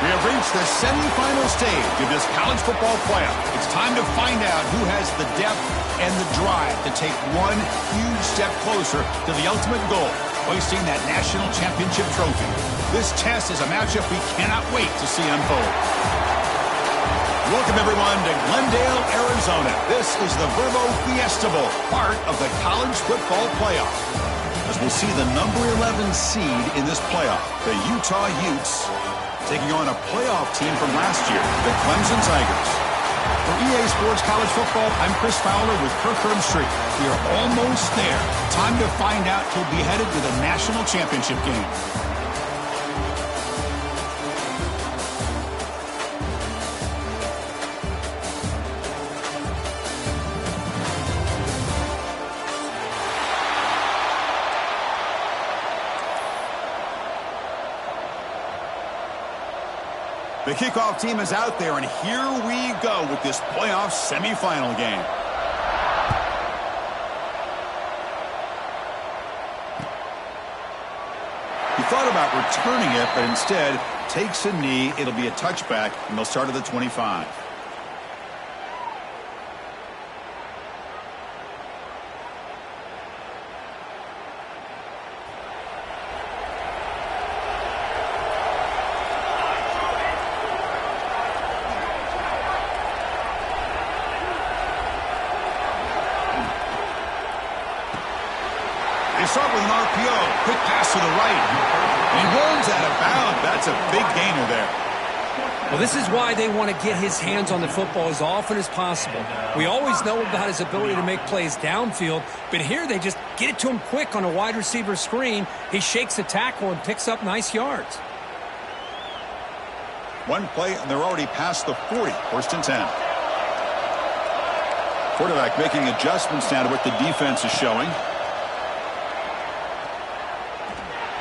We have reached the semifinal stage of this college football playoff. It's time to find out who has the depth and the drive to take one huge step closer to the ultimate goal, hoisting that national championship trophy. This test is a matchup we cannot wait to see unfold. Welcome, everyone, to Glendale, Arizona. This is the Verbo Fiesta Bowl, part of the college football playoff. As we'll see the number 11 seed in this playoff, the Utah Utes, taking on a playoff team from last year, the Clemson Tigers. For EA Sports College Football, I'm Chris Fowler with Kirk Herbstreit. We are almost there. Time to find out who'll be headed to the national championship game. The kickoff team is out there, and here we go with this playoff semifinal game. He thought about returning it, but instead takes a knee. It'll be a touchback, and they'll start at the 25. They start with an RPO. Quick pass to the right. He runs out of bounds. That's a big gainer there. Well, this is why they want to get his hands on the football as often as possible. We always know about his ability to make plays downfield, but here they just get it to him quick on a wide receiver screen. He shakes the tackle and picks up nice yards. One play, and they're already past the 40. First and 10. Quarterback making adjustments now to what the defense is showing.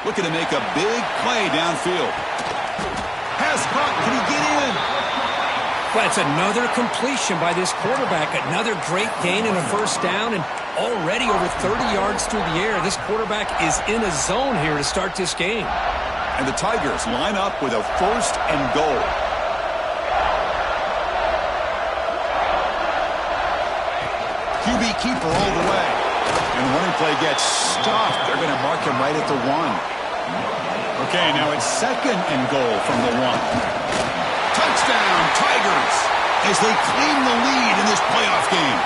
Looking to make a big play downfield. Pass caught. Can he get in? Well, it's another completion by this quarterback. Another great gain in a first down, and already over 30 yards through the air. This quarterback is in a zone here to start this game. And the Tigers line up with a first and goal. QB keeper all the way. And the running play gets stopped. They're going to mark him right at the 1. Okay, now it's second and goal from the 1. Touchdown, Tigers, as they claim the lead in this playoff game.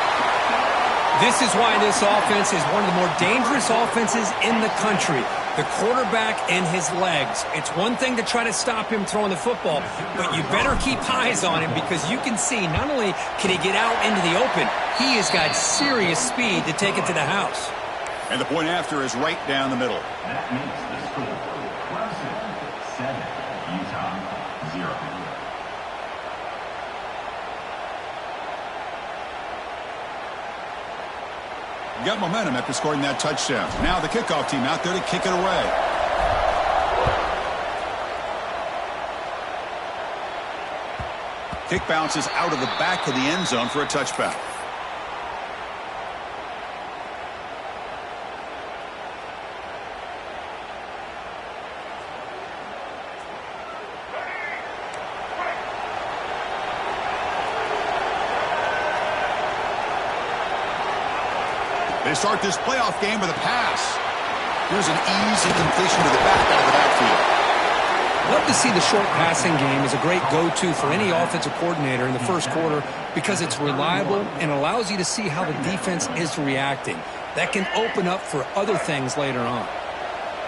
This is why this offense is one of the more dangerous offenses in the country. The quarterback and his legs. It's one thing to try to stop him throwing the football, but you better keep eyes on him because you can see not only can he get out into the open, he has got serious speed to take it to the house. And the point after is right down the middle. That makes the score Clemson 7, Utah 0. Got momentum after scoring that touchdown. Now the kickoff team out there to kick it away. Kick bounces out of the back of the end zone for a touchback. They start this playoff game with a pass. Here's an easy completion to the back out of the backfield. Love to see the short passing game as a great go-to for any offensive coordinator in the first quarter because it's reliable and allows you to see how the defense is reacting. That can open up for other things later on.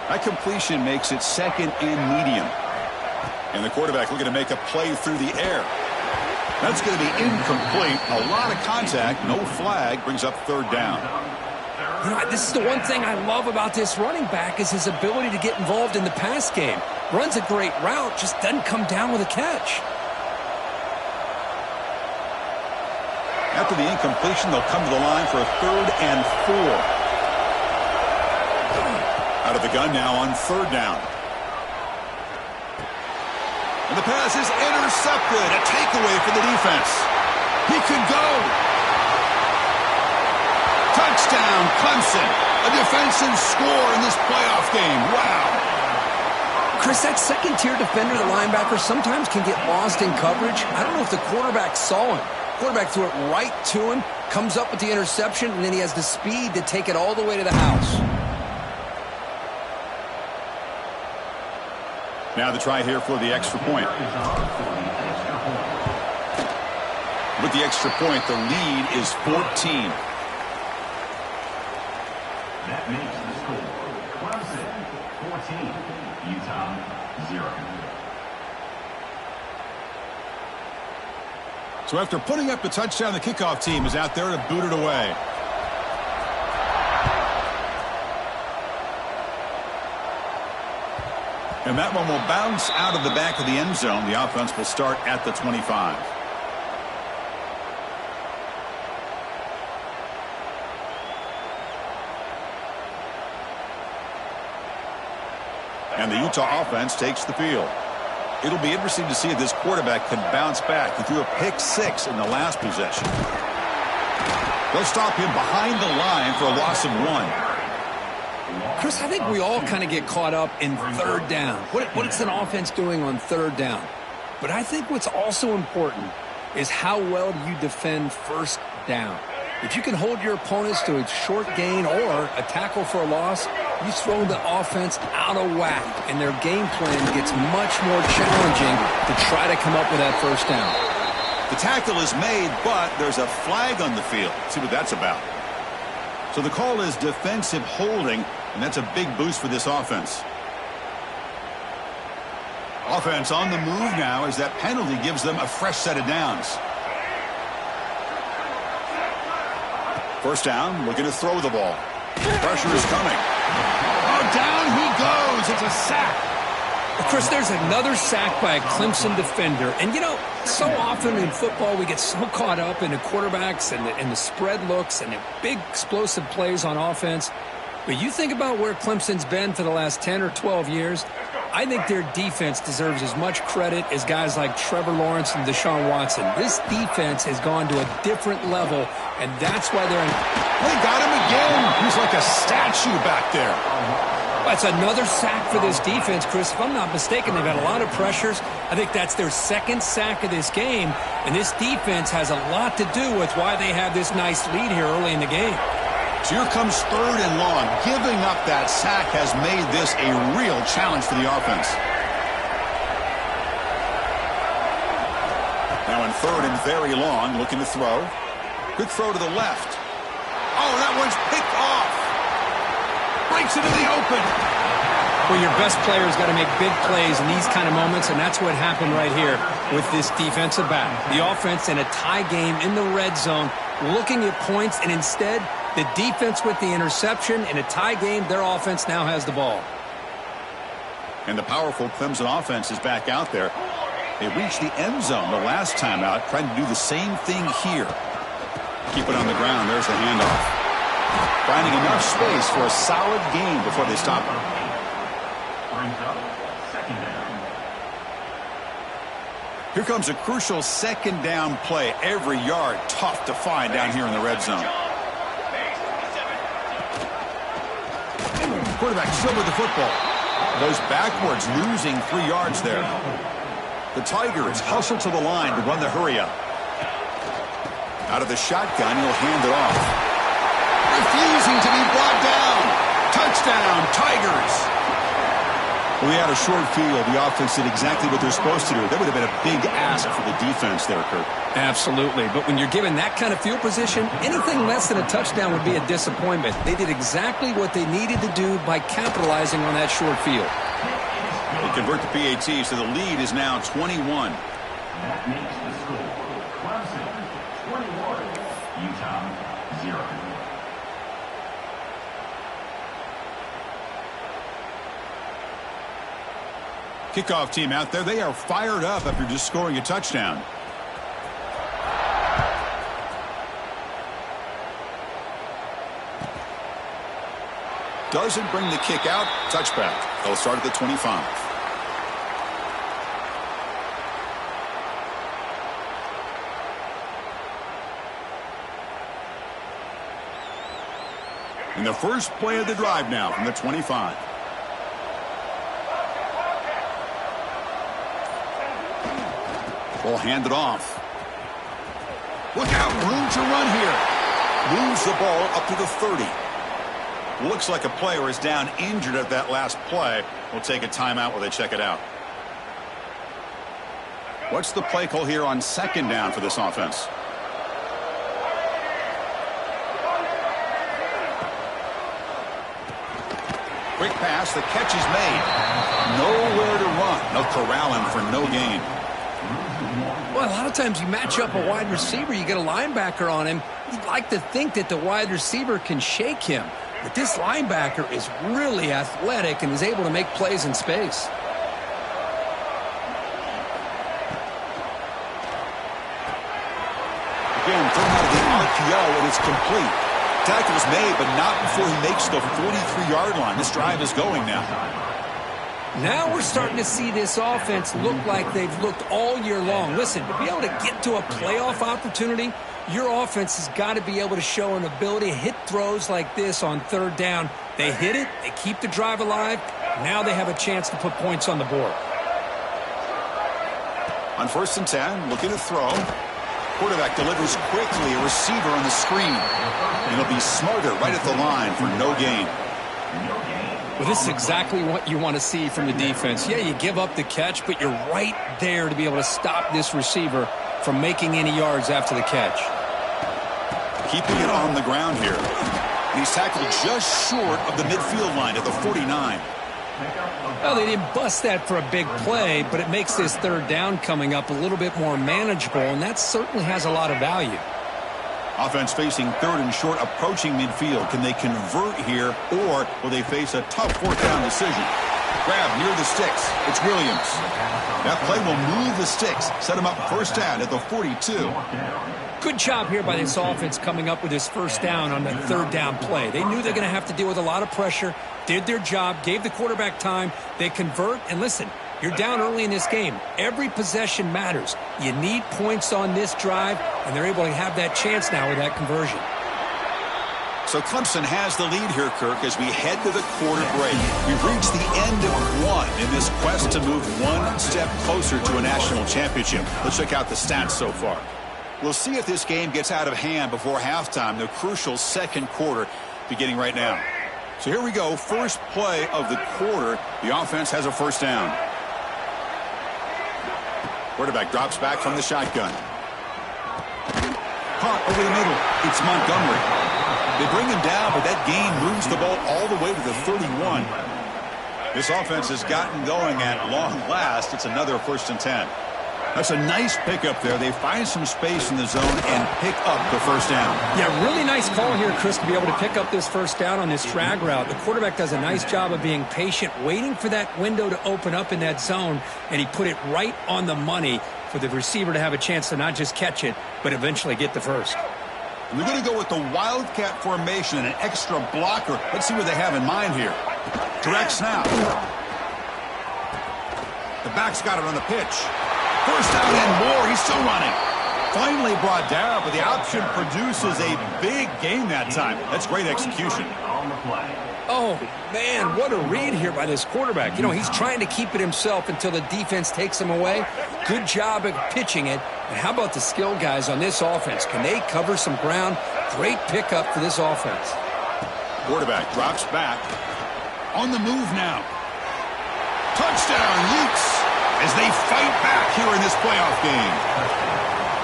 That completion makes it second and medium. And the quarterback looking to make a play through the air. That's going to be incomplete. A lot of contact, no flag, brings up third down. You know, this is the one thing I love about this running back is his ability to get involved in the pass game. Runs a great route, just doesn't come down with a catch. After the incompletion, they'll come to the line for a 3rd and 4. Out of the gun now on 3rd down. And the pass is intercepted. A takeaway for the defense. He could go. Touchdown, Clemson. A defensive score in this playoff game. Wow. Chris, that second-tier defender, the linebacker, sometimes can get lost in coverage. I don't know if the quarterback saw him. Quarterback threw it right to him, comes up with the interception, and then he has the speed to take it all the way to the house. Now the try here for the extra point. With the extra point, the lead is 14. That makes the score Clemson 14, Utah 0. So after putting up the touchdown, the kickoff team is out there to boot it away. And that one will bounce out of the back of the end zone. The offense will start at the 25. And the Utah offense takes the field. It'll be interesting to see if this quarterback can bounce back. He threw a pick-6 in the last possession. They'll stop him behind the line for a loss of 1. Chris, I think we all kind of get caught up in third down. What is an offense doing on third down? But I think what's also important is how well do you defend first down. If you can hold your opponents to a short gain or a tackle for a loss, you throw the offense out of whack, and their game plan gets much more challenging to try to come up with that first down. The tackle is made, but there's a flag on the field. Let's see what that's about. So the call is defensive holding, and that's a big boost for this offense. Offense on the move now as that penalty gives them a fresh set of downs. First down, looking to throw the ball. Pressure is coming. Oh, down he goes. It's a sack. Well, Chris, there's another sack by a Clemson defender. And, you know, so often in football we get so caught up in the quarterbacks and the spread looks and the big explosive plays on offense. But you think about where Clemson's been for the last 10 or 12 years, I think their defense deserves as much credit as guys like Trevor Lawrence and Deshaun Watson. This defense has gone to a different level, and that's why they're in. They got him again. He's like a statue back there. That's another sack for this defense, Chris. If I'm not mistaken, they've had a lot of pressures. I think that's their second sack of this game, and this defense has a lot to do with why they have this nice lead here early in the game. So here comes third and long. Giving up that sack has made this a real challenge for the offense. Now in third and very long, looking to throw. Good throw to the left. Oh, that one's picked off. Breaks it in the open. Well, your best player's got to make big plays in these kind of moments, and that's what happened right here with this defensive back. The offense in a tie game in the red zone, looking at points, and instead the defense with the interception. In a tie game, their offense now has the ball. And the powerful Clemson offense is back out there. They reached the end zone the last time out, trying to do the same thing here. Keep it on the ground. There's the handoff. Finding enough space for a solid gain before they stop him. Brings up second down. Here comes a crucial second down play. Every yard tough to find down here in the red zone. Quarterback still with the football. Goes backwards, losing 3 yards there. The Tigers hustle to the line to run the hurry up. Out of the shotgun, he'll hand it off. Refusing to be brought down. Touchdown, Tigers. Well, we had a short field. The offense did exactly what they're supposed to do. That would have been a big ask for the defense there, Kirk. Absolutely. But when you're given that kind of field position, anything less than a touchdown would be a disappointment. They did exactly what they needed to do by capitalizing on that short field. They convert the PAT, so the lead is now 21. That makes the score Clemson 21, Utah 0. Kickoff team out there. They are fired up after just scoring a touchdown. Doesn't bring the kick out. Touchback. They'll start at the 25. And the first play of the drive now from the 25. Will hand it off. Look out, room to run here. Moves the ball up to the 30. Looks like a player is down injured at that last play. We'll take a timeout while they check it out. What's the play call here on second down for this offense? Quick pass, the catch is made. Nowhere to run. They'll corral him for no gain. Well, a lot of times you match up a wide receiver, you get a linebacker on him. You'd like to think that the wide receiver can shake him. But this linebacker is really athletic and is able to make plays in space. Again, thrown out of the RPO, and it's complete. Tackle's made, but not before he makes the 43-yard line. This drive is going now. Now we're starting to see this offense look like they've looked all year long. Listen, to be able to get to a playoff opportunity, your offense has got to be able to show an ability to hit throws like this on third down. They hit it, they keep the drive alive. Now they have a chance to put points on the board. On 1st and 10, looking to throw. Quarterback delivers quickly, a receiver on the screen. And he'll be smarter right at the line for no gain. Well, this is exactly what you want to see from the defense. Yeah, you give up the catch, but you're right there to be able to stop this receiver from making any yards after the catch. Keeping it on the ground here. And he's tackled just short of the midfield line at the 49. Well, they didn't bust that for a big play, but it makes this third down coming up a little bit more manageable, and that certainly has a lot of value. Offense facing 3rd and short, approaching midfield. Can they convert here, or will they face a tough 4th down decision? Grab near the sticks. It's Williams. That play will move the sticks, set him up 1st down at the 42. Good job here by this offense coming up with this 1st down on the 3rd down play. They knew they're going to have to deal with a lot of pressure, did their job, gave the quarterback time. They convert, and listen, you're down early in this game. Every possession matters. You need points on this drive, and they're able to have that chance now with that conversion. So Clemson has the lead here, Kirk, as we head to the quarter break. We've reached the end of one in this quest to move one step closer to a national championship. Let's check out the stats so far. We'll see if this game gets out of hand before halftime, the crucial 2nd quarter beginning right now. So here we go, first play of the quarter. The offense has a 1st down. Quarterback drops back from the shotgun. Caught over the middle. It's Montgomery. They bring him down, but that gain moves the ball all the way to the 31. This offense has gotten going at long last. It's another 1st and 10. That's a nice pickup there. They find some space in the zone and pick up the 1st down. Yeah, really nice call here, Chris, to be able to pick up this 1st down on this drag route. The quarterback does a nice job of being patient, waiting for that window to open up in that zone, and he put it right on the money for the receiver to have a chance to not just catch it, but eventually get the 1st. We're going to go with the Wildcat formation and an extra blocker. Let's see what they have in mind here. Direct snap. The back's got it on the pitch. 1st down and more. He's still running. Finally brought down, but the option produces a big gain that time. That's great execution. Oh, man, what a read here by this quarterback. You know, he's trying to keep it himself until the defense takes him away. Good job of pitching it. And how about the skill guys on this offense? Can they cover some ground? Great pickup for this offense. Quarterback drops back. On the move now. Touchdown, Utes, as they fight back here in this playoff game.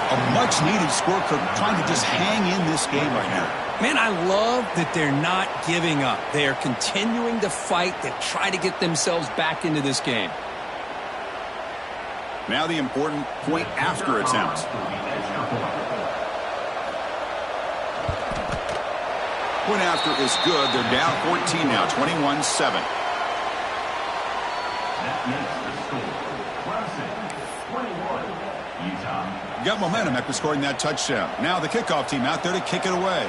A much-needed score, trying to just hang in this game right now. Man, I love that they're not giving up. They are continuing to fight, to try to get themselves back into this game. Now the important point after attempt. Point after is good. They're down 14 now, 21-7. Got momentum after scoring that touchdown. Now the kickoff team out there to kick it away.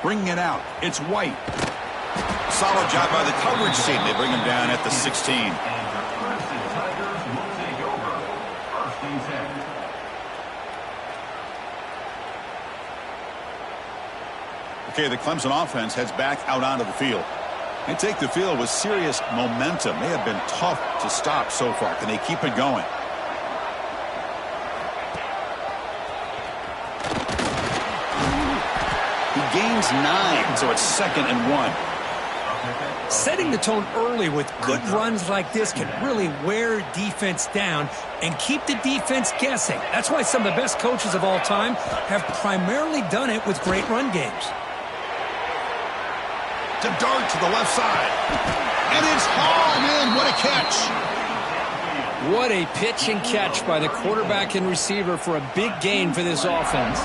Bringing it out. It's White. Solid job by the coverage team. They bring him down at the 16. Okay, the Clemson offense heads back out onto the field. They take the field with serious momentum. They have been tough to stop so far. Can they keep it going? He gains 9, so it's 2nd and 1. Setting the tone early with good runs like this can really wear defense down and keep the defense guessing. That's why some of the best coaches of all time have primarily done it with great run games. To dart to the left side. And it's hauled in. What a catch. What a pitch and catch by the quarterback and receiver for a big gain for this offense.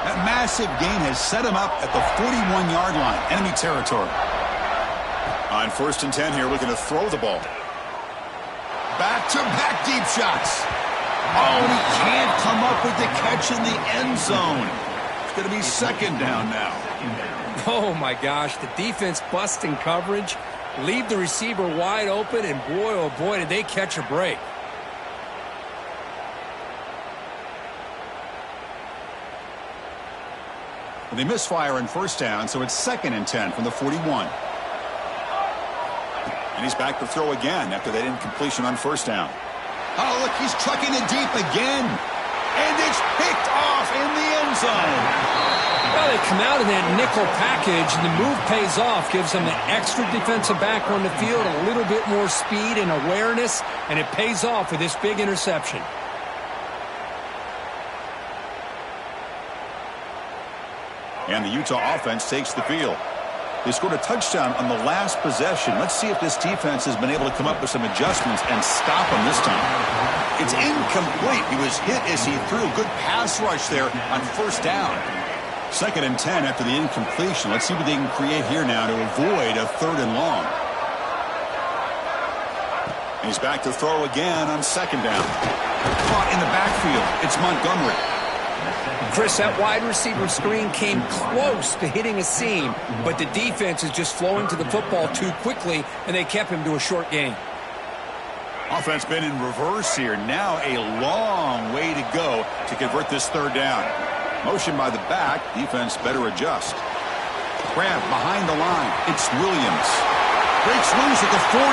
That massive gain has set him up at the 41-yard line. Enemy territory. On 1st and 10 here, looking to throw the ball. Back-to-back deep shots. Oh, and he can't come up with the catch in the end zone. It's going to be 2nd down now. Oh, my gosh. The defense busting coverage, leave the receiver wide open, and boy, oh boy, did they catch a break. And they misfire on 1st down, so it's 2nd and 10 from the 41. And he's back to throw again after that incompletion on 1st down. Oh, look, he's trucking it deep again. And it's picked off in the end zone. Well, they come out in that nickel package, and the move pays off, gives them an extra defensive back on the field, a little bit more speed and awareness, and it pays off with this big interception. And the Utah offense takes the field. They scored a touchdown on the last possession. Let's see if this defense has been able to come up with some adjustments and stop them this time. It's incomplete. He was hit as he threw. Good pass rush there on 1st down. 2nd and 10 after the incompletion. Let's see what they can create here now to avoid a 3rd and long. And he's back to throw again on 2nd down. Caught in the backfield. It's Montgomery. Chris, that wide receiver screen came close to hitting a seam, but the defense is just flowing to the football too quickly, and they kept him to a short gain. Offense been in reverse here. Now a long way to go to convert this 3rd down. Motion by the back. Defense better adjust. Grab behind the line. It's Williams. Breaks loose at the 40.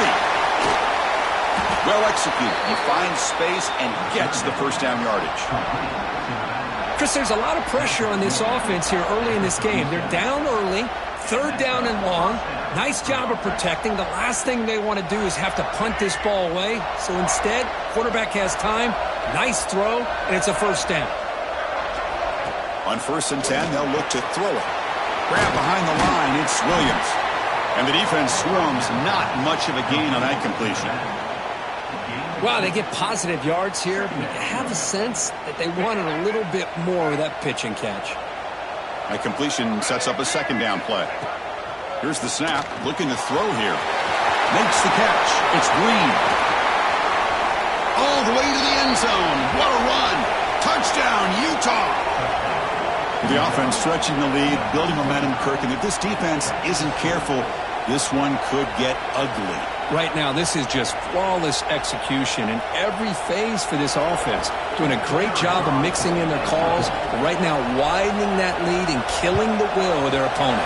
Well executed. He finds space and gets the 1st down yardage. Chris, there's a lot of pressure on this offense here early in this game. They're down early, 3rd down and long. Nice job of protecting. The last thing they want to do is have to punt this ball away. So instead, quarterback has time, nice throw, and it's a 1st down. On 1st and 10, they'll look to throw it. Grab behind the line, it's Williams. And the defense swarms, not much of a gain on that completion. Wow, they get positive yards here, but you have a sense that they wanted a little bit more of that pitch and catch. That completion sets up a 2nd down play. Here's the snap, looking to throw here. Makes the catch. It's Green. All the way to the end zone. What a run. Touchdown, Utah. The offense stretching the lead, building momentum, Kirk, and if this defense isn't careful, this one could get ugly. Right now, this is just flawless execution in every phase for this offense. Doing a great job of mixing in their calls, but right now widening that lead and killing the will of their opponent.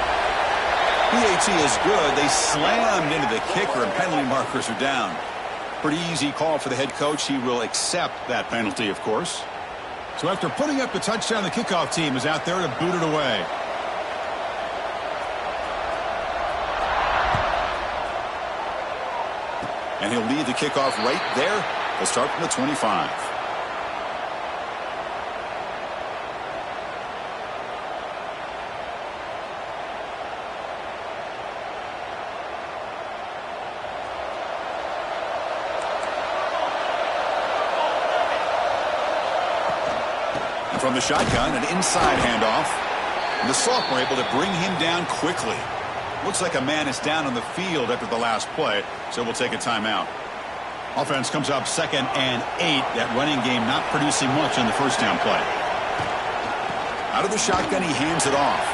PAT is good. They slammed into the kicker, and penalty markers are down. Pretty easy call for the head coach. He will accept that penalty, of course. So after putting up the touchdown, the kickoff team is out there to boot it away. And he'll lead the kickoff right there. He'll start from the 25. And from the shotgun, an inside handoff. And the sophomore able to bring him down quickly. Looks like a man is down on the field after the last play, so we'll take a timeout. Offense comes up 2nd and 8. That running game not producing much on the 1st down play. Out of the shotgun, he hands it off.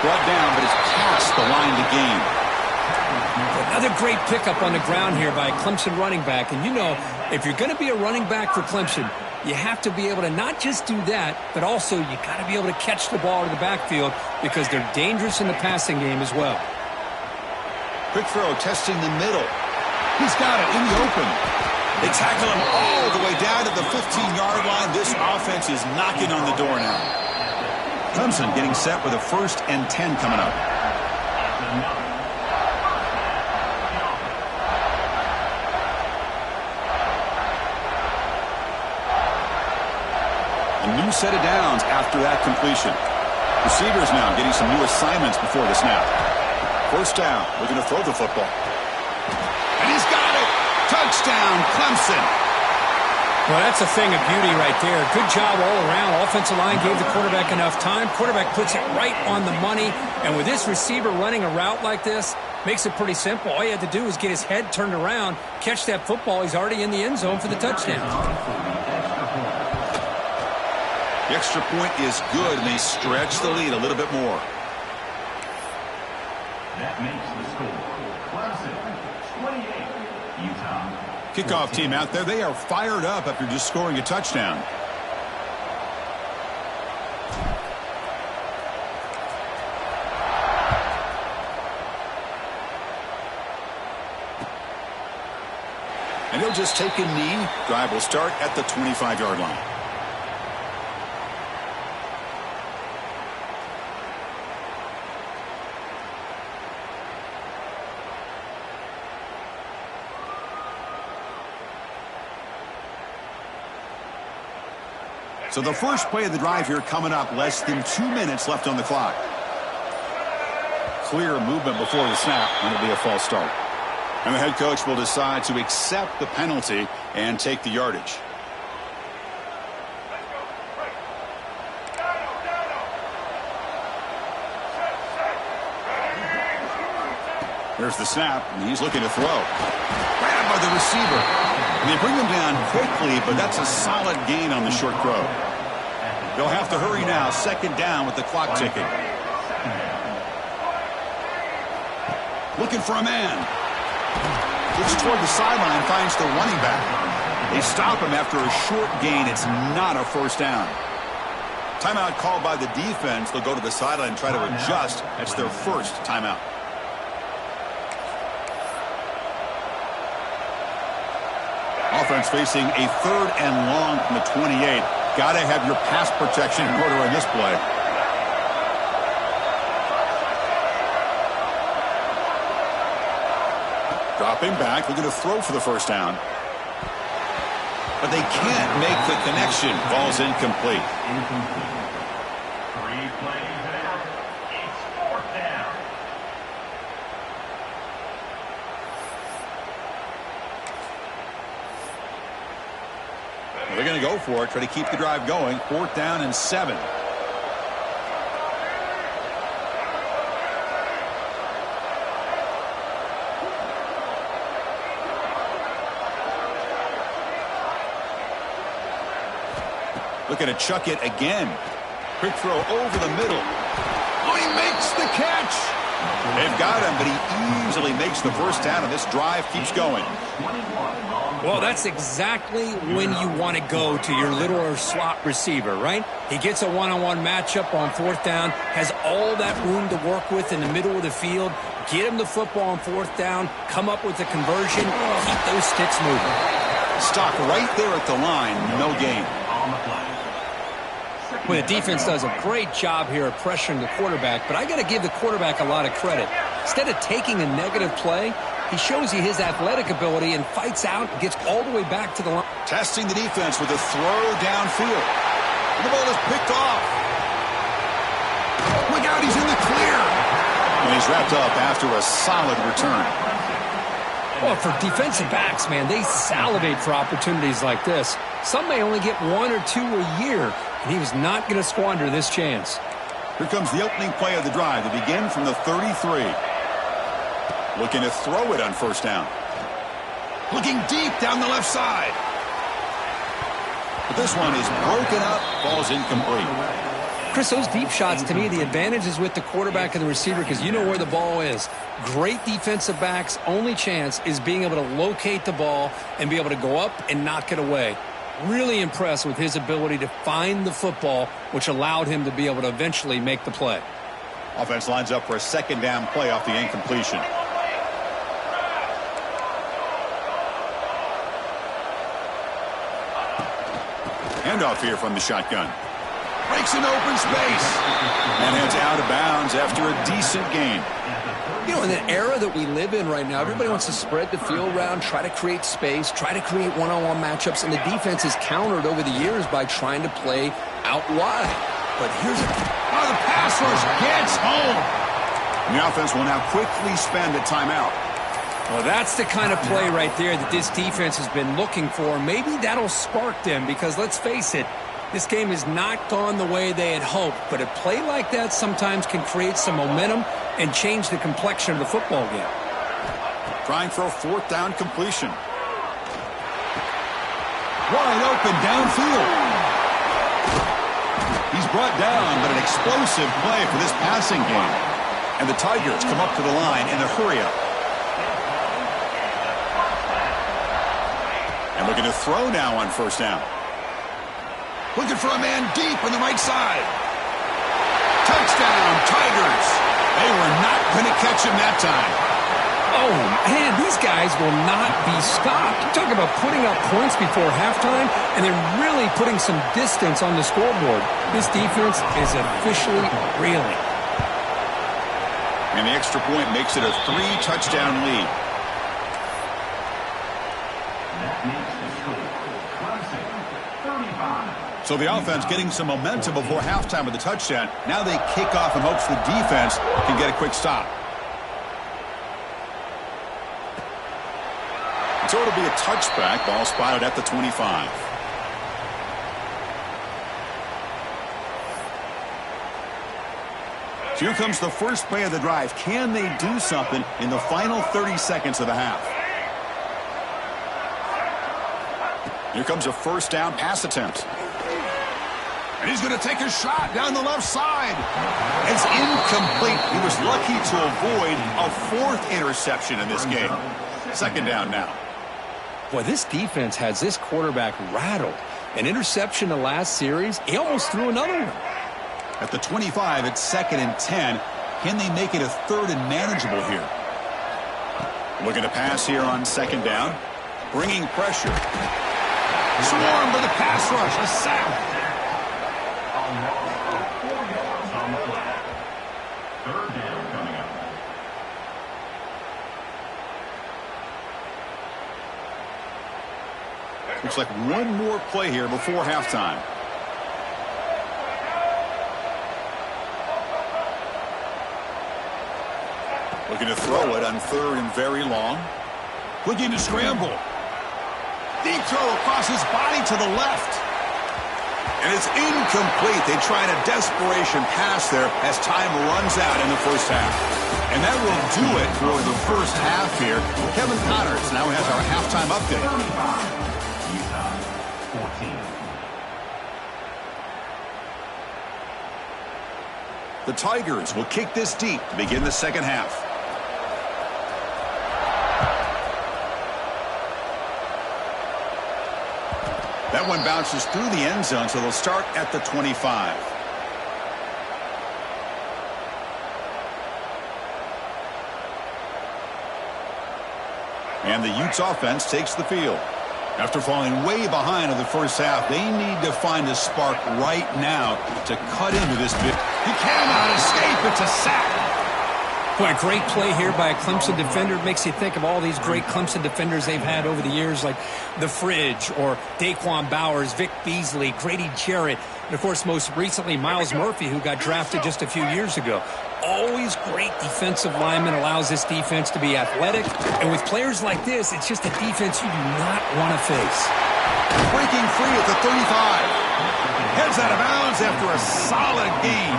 Brought down, but it's past the line to gain. Another great pickup on the ground here by a Clemson running back. And you know, if you're going to be a running back for Clemson, you have to be able to not just do that, but also you got to be able to catch the ball to the backfield because they're dangerous in the passing game as well. Quick throw, testing the middle. He's got it in the open. They tackle him all the way down to the 15-yard line. This offense is knocking on the door now. Clemson getting set with a 1st and 10 coming up. A new set of downs after that completion. Receivers now getting some new assignments before the snap. 1st down, looking to throw the football. And he's got it! Touchdown, Clemson! Well, that's a thing of beauty right there. Good job all around. Offensive line gave the quarterback enough time. Quarterback puts it right on the money. And with this receiver running a route like this, makes it pretty simple. All you had to do is get his head turned around, catch that football. He's already in the end zone for the touchdown. The extra point is good, and they stretch the lead a little bit more. That makes the score. Clemson, 28. Utah. Kickoff team out there. They are fired up after just scoring a touchdown. And he'll just take a knee. Drive will start at the 25-yard line. So the first play of the drive here coming up, less than 2 minutes left on the clock. Clear movement before the snap, and it'll be a false start. And the head coach will decide to accept the penalty and take the yardage. There's the snap, and he's looking to throw. Grabbed by the receiver. And they bring him down quickly, but that's a solid gain on the short throw. They'll have to hurry now. 2nd down with the clock ticking. Looking for a man. Looks toward the sideline, finds the running back. They stop him after a short gain. It's not a 1st down. Timeout called by the defense. They'll go to the sideline and try to adjust. That's their 1st timeout. Offense facing a 3rd and long from the 28. Got to have your pass protection in order on this play. Dropping back, looking to throw for the 1st down. But they can't make the connection. Ball's incomplete. 3 plays there. It's 4th down. They're going to go for it, try to keep the drive going. 4th down and 7. Looking to chuck it again. Quick throw over the middle. Oh, he makes the catch. They've got him, but he easily makes the 1st down, and this drive keeps going. Well, that's exactly when you want to go to your little or slot receiver, right? He gets a one-on-one matchup on 4th down, has all that room to work with in the middle of the field. Get him the football on 4th down, come up with a conversion, keep those sticks moving. Stop right there at the line, no gain. Well, the defense does a great job here of pressuring the quarterback, but I got to give the quarterback a lot of credit. Instead of taking a negative play, he shows you his athletic ability and fights out and gets all the way back to the line. Testing the defense with a throw downfield. The ball is picked off. Look out, he's in the clear. And he's wrapped up after a solid return. Well, for defensive backs, man, they salivate for opportunities like this. Some may only get 1 or 2 a year, and he was not going to squander this chance. Here comes the opening play of the drive. They begin from the 33. Looking to throw it on 1st down. Looking deep down the left side. But this one is broken up. Ball's incomplete. Chris, those deep shots, to me, the advantage is with the quarterback and the receiver because you know where the ball is. Great defensive backs' only chance is being able to locate the ball and be able to go up and knock it away. Really impressed with his ability to find the football, which allowed him to be able to eventually make the play. Offense lines up for a second down play off the incompletion. Handoff here from the shotgun. Breaks an open space. And heads out of bounds after a decent gain. You know, in the era that we live in right now, everybody wants to spread the field around, try to create space, try to create one-on-one matchups, and the defense is countered over the years by trying to play out wide. But here's the pass rush gets home. And the offense will now quickly spend a timeout. Well, that's the kind of play right there that this defense has been looking for. Maybe that'll spark them because, let's face it, this game has not gone the way they had hoped. But a play like that sometimes can create some momentum and change the complexion of the football game. Trying for a fourth down completion. Wide open downfield. He's brought down, but an explosive play for this passing game. And the Tigers come up to the line in a hurry-up. And looking to throw now on first down. Looking for a man deep on the right side. Touchdown, Tigers. They were not going to catch him that time. Oh, man, these guys will not be stopped. You're talking about putting up points before halftime, and they're really putting some distance on the scoreboard. This defense is officially reeling. And the extra point makes it a 3-touchdown lead. So the offense getting some momentum before halftime with the touchdown. Now they kick off in hopes the defense can get a quick stop. So it'll be a touchback. Ball spotted at the 25. So here comes the first play of the drive. Can they do something in the final 30 seconds of the half? Here comes a first down pass attempt. And he's going to take a shot down the left side. It's incomplete. He was lucky to avoid a fourth interception in this game. Second down now. Boy, this defense has this quarterback rattled. An interception the last series, he almost threw another one. At the 25, it's 2nd and 10. Can they make it a 3rd and manageable here? Looking to pass here on 2nd down. Bringing pressure. Swarmed by the pass rush. A sack. Looks like one more play here before halftime. Looking to throw it on 3rd and very long. Looking to scramble. Deep throw across his body to the left. And it's incomplete. They try a desperation pass there as time runs out in the first half. And that will do it for the first half here. Kevin Connors now has our halftime update. The Tigers will kick this deep to begin the second half. That one bounces through the end zone, so they'll start at the 25. And the Utes offense takes the field. After falling way behind in the first half, they need to find a spark right now to cut into this bit. He cannot escape. It's a sack. Boy, a great play here by a Clemson defender. It makes you think of all these great Clemson defenders they've had over the years, like The Fridge or Daquan Bowers, Vic Beasley, Grady Jarrett, and, of course, most recently, Myles Murphy, who got drafted just a few years ago. Always great defensive lineman, allows this defense to be athletic. And with players like this, it's just a defense you do not want to face. Breaking free at the 35. Heads out of bounds after a solid gain.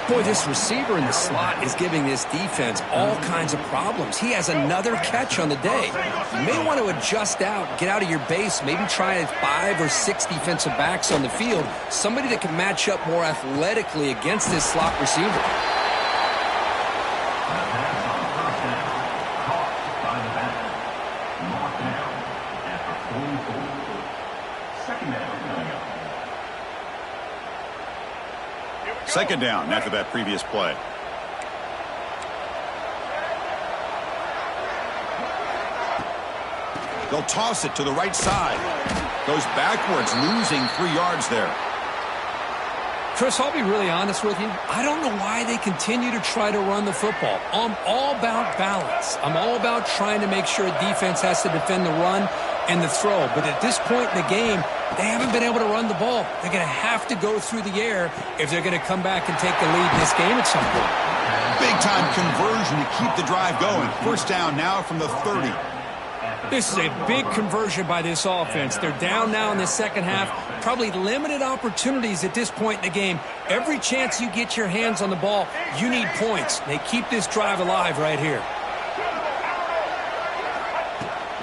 Boy, this receiver in the slot is giving this defense all kinds of problems. He has another catch on the day. You may want to adjust out, get out of your base, maybe try 5 or 6 defensive backs on the field, somebody that can match up more athletically against this slot receiver. Second down after that previous play. They'll toss it to the right side. Goes backwards, losing 3 yards there. Chris, I'll be really honest with you. I don't know why they continue to try to run the football. I'm all about balance. I'm all about trying to make sure a defense has to defend the run and the throw. But at this point in the game, they haven't been able to run the ball. They're going to have to go through the air if they're going to come back and take the lead in this game at some point. Big-time conversion to keep the drive going. First down now from the 30. This is a big conversion by this offense. They're down now in the second half. Probably limited opportunities at this point in the game. Every chance you get your hands on the ball, you need points. They keep this drive alive right here.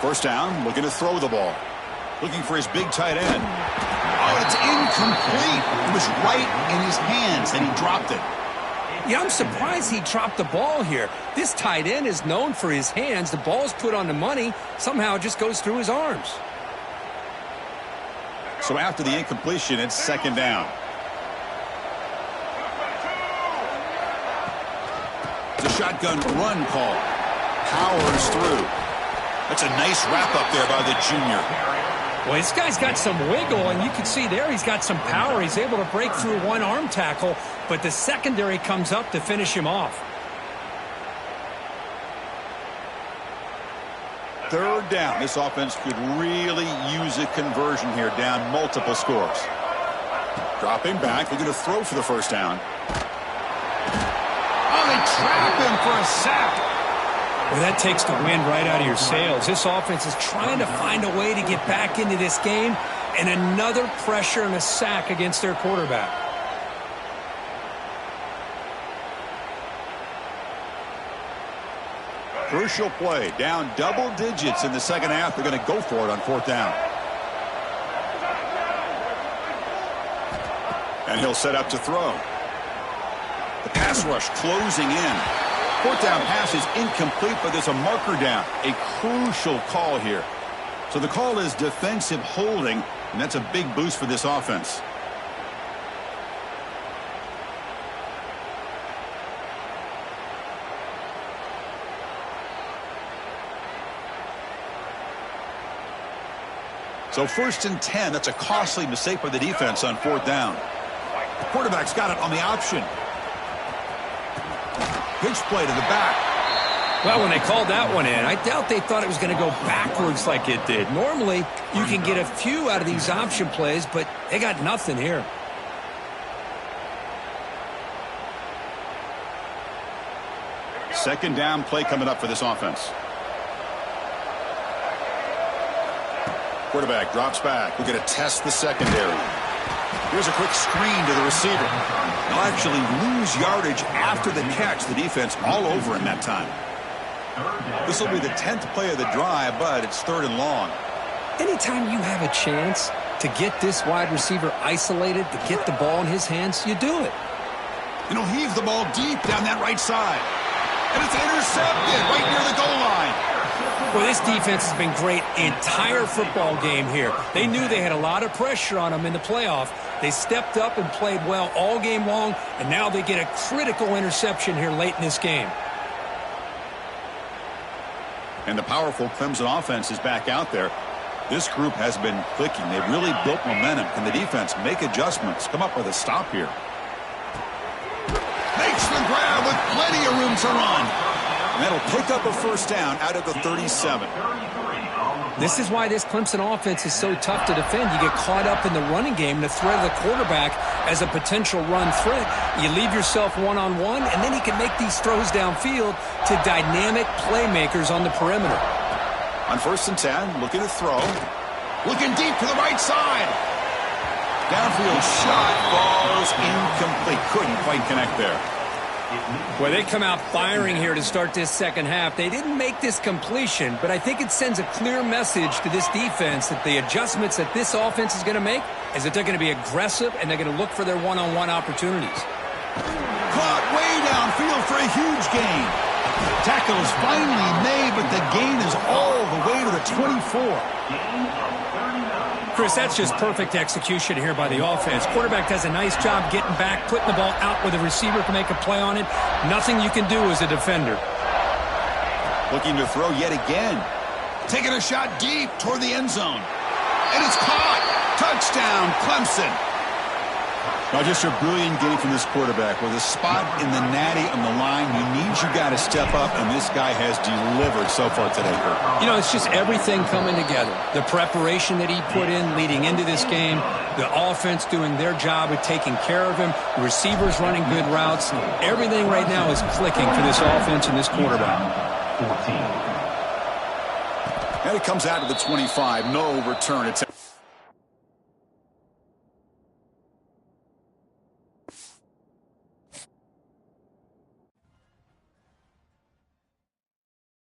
First down, looking to throw the ball. Looking for his big tight end. Oh, it's incomplete. It was right in his hands, and he dropped it. Yeah, I'm surprised he dropped the ball here. This tight end is known for his hands. The ball's put on the money. Somehow it just goes through his arms. So after the incompletion, it's second down. It's a shotgun run call. Powers through. That's a nice wrap up there by the junior. Well, this guy's got some wiggle, and you can see there he's got some power. He's able to break through one arm tackle, but the secondary comes up to finish him off. Third down. This offense could really use a conversion here, down multiple scores. Dropping back. They're going to throw for the first down. Oh, they trap him for a sack. Well, that takes the wind right out of your sails. This offense is trying to find a way to get back into this game, and another pressure and a sack against their quarterback. Crucial play, down double digits in the second half. They're going to go for it on fourth down. And he'll set up to throw. The pass rush closing in. Fourth down pass is incomplete, but there's a marker down. A crucial call here. So the call is defensive holding, and that's a big boost for this offense. So first and 10, that's a costly mistake by the defense on fourth down. The quarterback's got it on the option. Pitch play to the back. Well, when they called that one in, I doubt they thought it was going to go backwards like it did. Normally, you can get a few out of these option plays, but they got nothing here. Second down play coming up for this offense. Quarterback drops back. We're going to test the secondary. Here's a quick screen to the receiver. They'll actually lose yardage after the catch. The defense all over in that time. This will be the 10th play of the drive, but it's third and long. Anytime you have a chance to get this wide receiver isolated, to get the ball in his hands, you do it. And he'll heave the ball deep down that right side. And it's intercepted right near the goal line. Well, this defense has been great entire football game here. They knew they had a lot of pressure on them in the playoff. They stepped up and played well all game long, and now they get a critical interception here late in this game. And the powerful Clemson offense is back out there. This group has been clicking. They've really built momentum. Can the defense make adjustments? Come up with a stop here. Makes the grab with plenty of room to run. And that'll pick up a first down out of the 37. This is why this Clemson offense is so tough to defend. You get caught up in the running game, the threat of the quarterback as a potential run threat. You leave yourself one-on-one, and then he can make these throws downfield to dynamic playmakers on the perimeter. On first and 10, looking to throw. Looking deep to the right side. Downfield shot falls incomplete. Couldn't quite connect there. Well, they come out firing here to start this second half. They didn't make this completion, but I think it sends a clear message to this defense that the adjustments that this offense is going to make is that they're going to be aggressive and they're going to look for their one-on-one opportunities. Caught way downfield for a huge gain. Tackle is finally made, but the gain is all the way to the 24. Chris, that's just perfect execution here by the offense. Quarterback does a nice job getting back, putting the ball out where the receiver can make a play on it. Nothing you can do as a defender. Looking to throw yet again. Taking a shot deep toward the end zone. And it's caught. Touchdown, Clemson. Now, just a brilliant game from this quarterback. With a spot in the natty on the line, he needs you guys to step up, and this guy has delivered so far today, Kurt. You know, it's just everything coming together. The preparation that he put in leading into this game, the offense doing their job of taking care of him, receivers running good routes. Everything right now is clicking for this offense and this quarterback. 14. And it comes out to the 25. No return attempt.